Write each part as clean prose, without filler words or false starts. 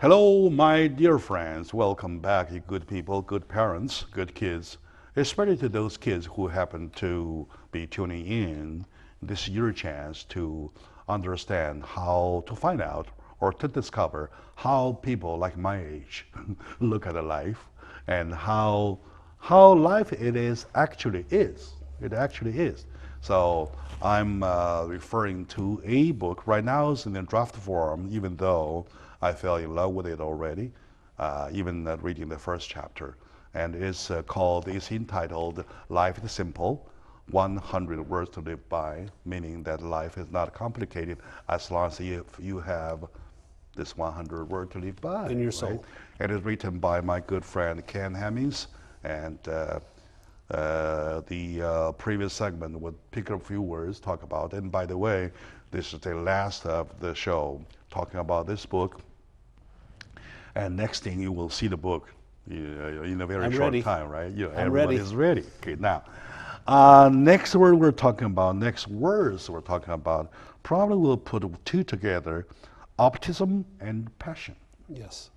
Hello, my dear friends. Welcome back, you good people, good parents, good kids, especially to those kids who happen to be tuning in. This is your chance to understand how to find out or to discover how people like my age look at life and how life it is actually is. It actually is. So I'm referring to a book right now. It's in the draft form, even though I fell in love with it already, even reading the first chapter. And it's entitled Life is Simple, 100 Words to Live By, meaning that life is not complicated as long as you have this 100 word to live by. In your right? soul. It is written by my good friend Ken Hemmings, and the previous segment would pick up a few words, talk about. And by the way, this is the last of the show talking about this book. And next thing you will see the book in a very short time, right? I'm ready. Everybody's ready. Okay, now, next words we're talking about, probably we'll put two together, optimism and passion. Yes.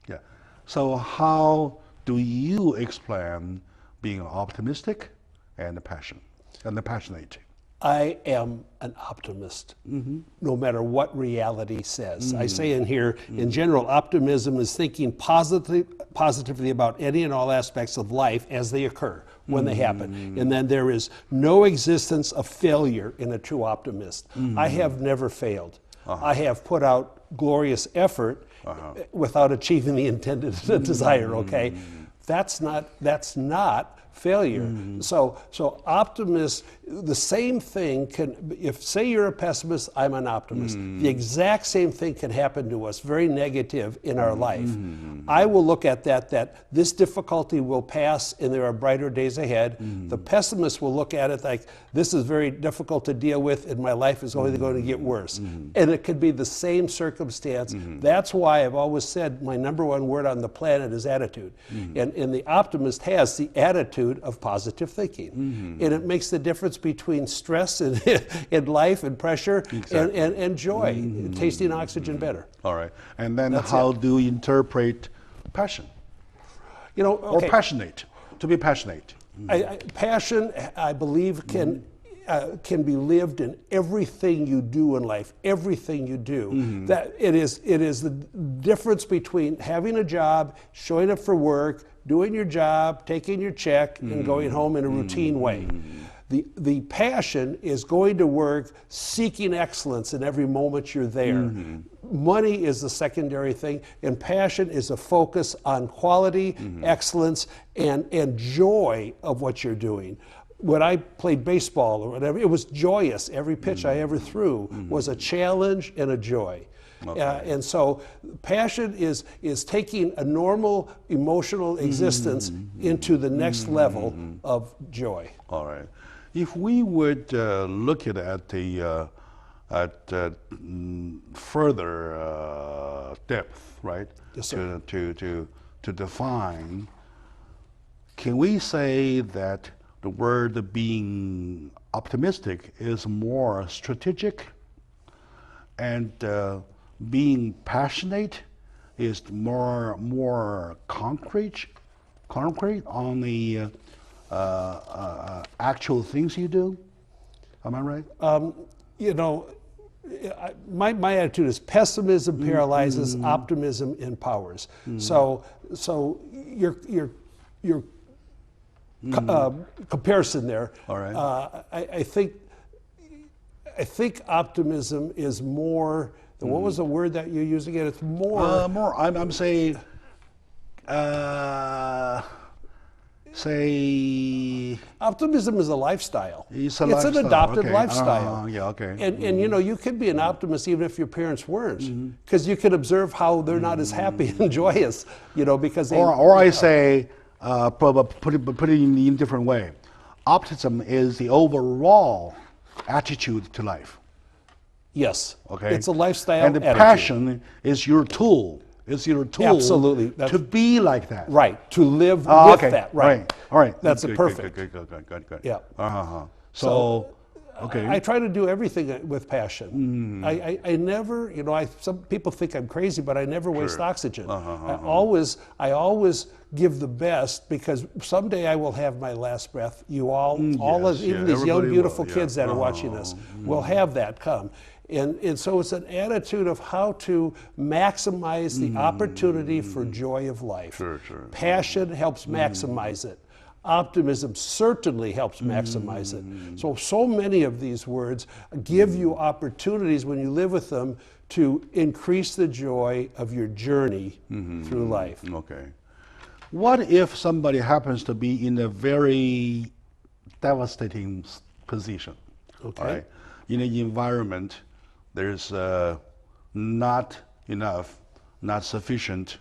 Yeah. So how do you explain being optimistic and passionate? I am an optimist, no matter what reality says. I say in here, in general, optimism is thinking positively about any and all aspects of life as they occur, when they happen. And then there is no existence of failure in a true optimist. I have never failed. I have put out glorious effort without achieving the intended desire, okay? That's not failure. So optimists, the same thing can, if say you're a pessimist, I'm an optimist. The exact same thing can happen to us, very negative in our life. I will look at that this difficulty will pass and there are brighter days ahead. The pessimist will look at it like this is very difficult to deal with and my life is only going to get worse. And it could be the same circumstance. That's why I've always said my number one word on the planet is attitude. And the optimist has the attitude of positive thinking. And it makes the difference between stress in life and pressure and joy, tasting oxygen better. All right. And then how do you interpret passion? Okay. Or passionate, to be passionate. Passion, I believe, can be lived in everything you do in life, everything you do. That it is the difference between having a job, showing up for work, doing your job, taking your check, and going home in a routine way. The passion is going to work, seeking excellence in every moment you're there. Money is the secondary thing, and passion is a focus on quality, excellence, and joy of what you're doing. When I played baseball or whatever, it was joyous. Every pitch I ever threw was a challenge and a joy. Okay. And so passion is taking a normal emotional existence into the next level of joy. All right. If we would look at the further depth, right? Yes, sir. To define, can we say that the word being optimistic is more strategic, and being passionate is more concrete on the actual things you do? Am I right? My attitude is pessimism paralyzes, optimism empowers. So your comparison there. All right. I think optimism is more. What was the word that you're using? It's more. I'm saying. Say optimism is a lifestyle. It's an adopted lifestyle. Yeah, okay. And you could be an optimist even if your parents weren't, because you could observe how they're not as happy and joyous, because they. Or I say, put it in a different way. Optimism is the overall attitude to life. Yes. Okay. It's a lifestyle. And the attitude. passion is your tool. It's your tool. Absolutely. To be like that. Right. To live with that. Right. All right. That's good, perfect. Good. Yeah. So Okay. I try to do everything with passion. I never, some people think I'm crazy, but I never waste oxygen. I always give the best, because someday I will have my last breath. You all Yes, even yeah, these young, everybody beautiful will, kids yeah. that are watching us will have that come. And so it's an attitude of how to maximize the opportunity for joy of life. Sure, sure. Passion helps maximize it. Optimism certainly helps maximize it. So many of these words give you opportunities when you live with them to increase the joy of your journey through life. Okay. What if somebody happens to be in a very devastating position? Okay. Right? In an environment, there's not enough, not sufficient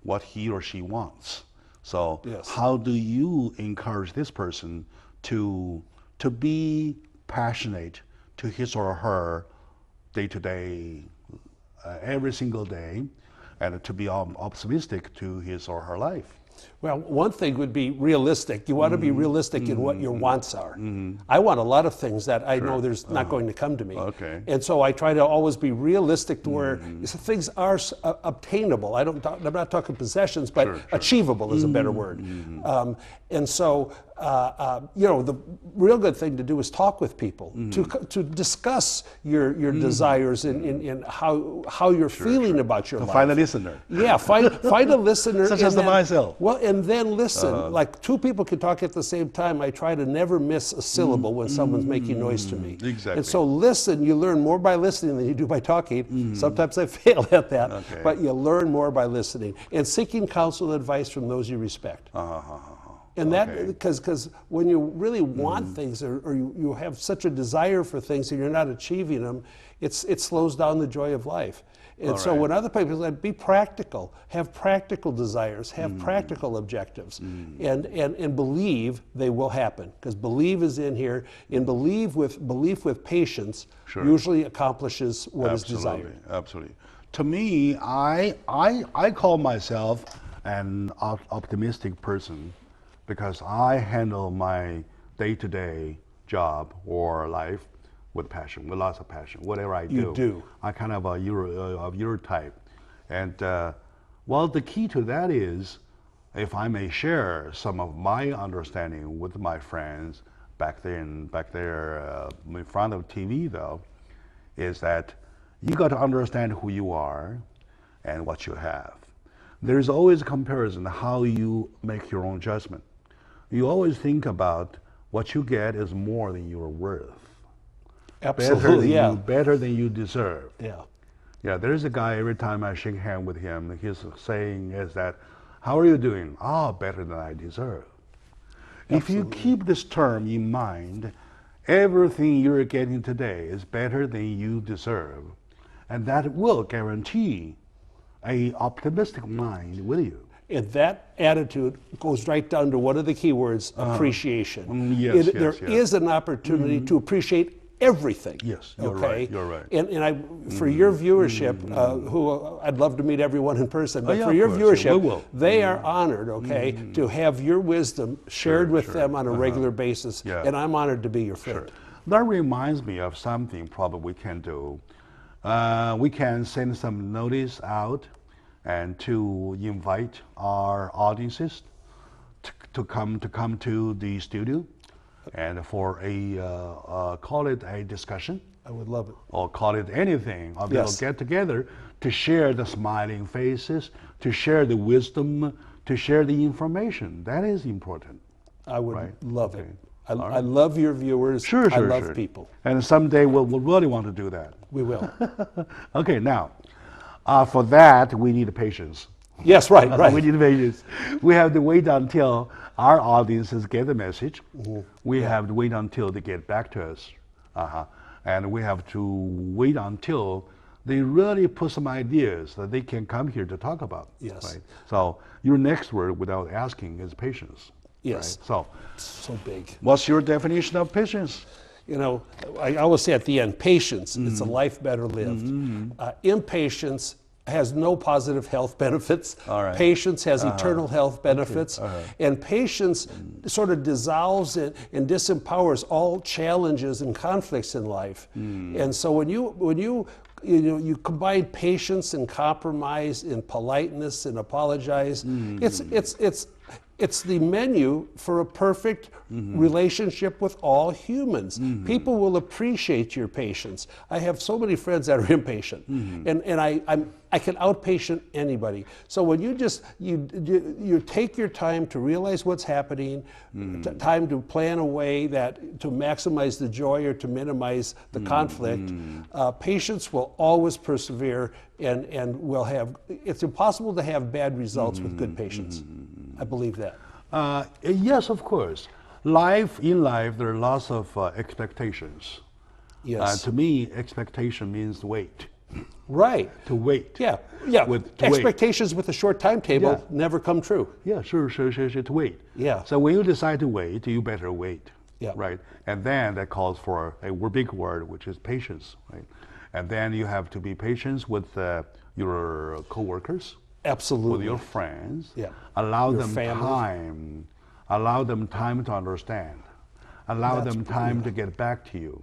what he or she wants. So Yes. how do you encourage this person to be passionate to his or her day-to-day, every single day, and to be optimistic to his or her life? Well, one thing would be realistic. You want to be realistic in what your wants are. I want a lot of things that I know there's not going to come to me. Okay. And so I try to always be realistic to where things are obtainable. I'm not talking possessions, but achievable is a better word. And so, the real good thing to do is talk with people, to discuss your desires and how you're feeling about your life. Find a listener. Yeah, find a listener. Such as myself. Well, and then listen. Like two people can talk at the same time. I try to never miss a syllable when someone's making noise to me. Exactly. And so listen. You learn more by listening than you do by talking. Sometimes I fail at that, but you learn more by listening and seeking counsel and advice from those you respect. And that, because when you really want things, or you have such a desire for things and you're not achieving them, it slows down the joy of life. And so when other people say, be practical, have practical desires, have practical objectives, and believe they will happen. Because believe is in here, and belief with patience usually accomplishes what is desired. Absolutely. To me, I call myself an optimistic person, because I handle my day-to-day job or life with passion, with lots of passion. Whatever I do, You do. I kind of of your type, and the key to that is, if I may share some of my understanding with my friends back there in front of TV, though, is that you got to understand who you are and what you have. There's always a comparison how you make your own judgment. You always think about what you get is more than you're worth. Absolutely, Better than you deserve. Yeah. Yeah, there's a guy, every time I shake hands with him, his saying is that, how are you doing? Better than I deserve. Absolutely. If you keep this term in mind, everything you're getting today is better than you deserve. And that will guarantee an optimistic mind with you. And that attitude goes right down to one of the key words, appreciation. There is an opportunity to appreciate everything. Yes, you're right. You're right. And for your viewership, who I'd love to meet everyone in person, but for your viewership, they are honored, to have your wisdom shared with them on a regular basis. Yeah. And I'm honored to be your friend. That reminds me of something probably we can do. We can send some notice out and to invite our audiences to come to the studio, and for call it a discussion. I would love it. Or call it anything. Or we'll get together to share the smiling faces, to share the wisdom, to share the information. That is important. I would love it. I love your viewers. Sure, I love people. And someday we'll really want to do that. We will. Okay, now, for that, we need patience. Yes, right. We need patience. We have to wait until our audiences get the message. We have to wait until they get back to us. And we have to wait until they really put some ideas that they can come here to talk about. Yes. Right? So your next word, without asking, is patience. Yes. Right? So big. What's your definition of patience? I always say at the end, patience, it's a life better lived. Impatience has no positive health benefits. All right. Patience has eternal health benefits. And patience sort of dissolves and disempowers all challenges and conflicts in life. And so when you combine patience and compromise and politeness and apologize, it's the menu for a perfect relationship with all humans. People will appreciate your patience. I have so many friends that are impatient, and I can outpatient anybody. So when you take your time to realize what's happening, time to plan a way to maximize the joy or to minimize the conflict, patience will always persevere and will have. It's impossible to have bad results with good patience. I believe that. Yes, of course. In life, there are lots of expectations. Yes. To me, expectation means wait. Right. To wait. Yeah. Expectations with a short timetable never come true. Yeah, sure, to wait. Yeah. So when you decide to wait, you better wait. Yeah. Right. And then that calls for a big word, which is patience. Right. And then you have to be patient with your coworkers. Absolutely. With your friends. Yeah. Allow Your them family. time. Allow them time to understand. Allow That's them time to get back to you.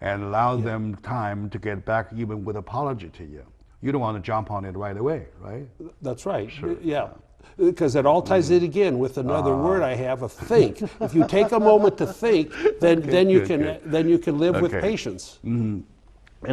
And allow them time to get back even with apology to you. You don't want to jump on it right away, right? That's right. Sure. Yeah. Because it all ties in again with another word I have, of think. If you take a moment to think, then you can live with patience. And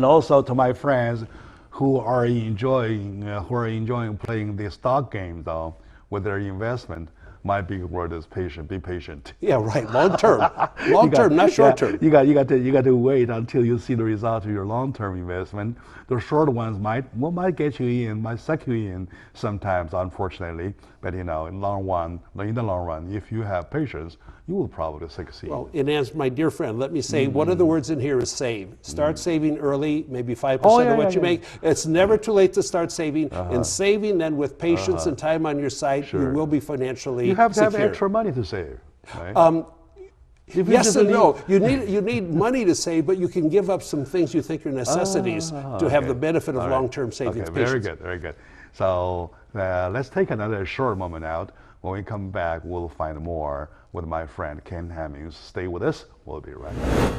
also to my friends who are enjoying playing the stock game though with their investment, my big word is patient. Be patient. Yeah, right. Long term, not short term. You got to wait until you see the result of your long-term investment. The short ones might get you in, might suck you in sometimes, unfortunately. But in the long run, if you have patience, you will probably succeed. Well, and as my dear friend, let me say one of the words in here is save. Start saving early, maybe 5% of what you make. It's never too late to start saving. And saving then with patience and time on your side, you will be financially You have to secure. have extra money to save, right? Yes and no. You need money to save, but you can give up some things you think are necessities to have the benefit of long-term savings. Okay, very good. So let's take another short moment out. When we come back, we'll find more with my friend Ken Hemmings. Stay with us. We'll be right back.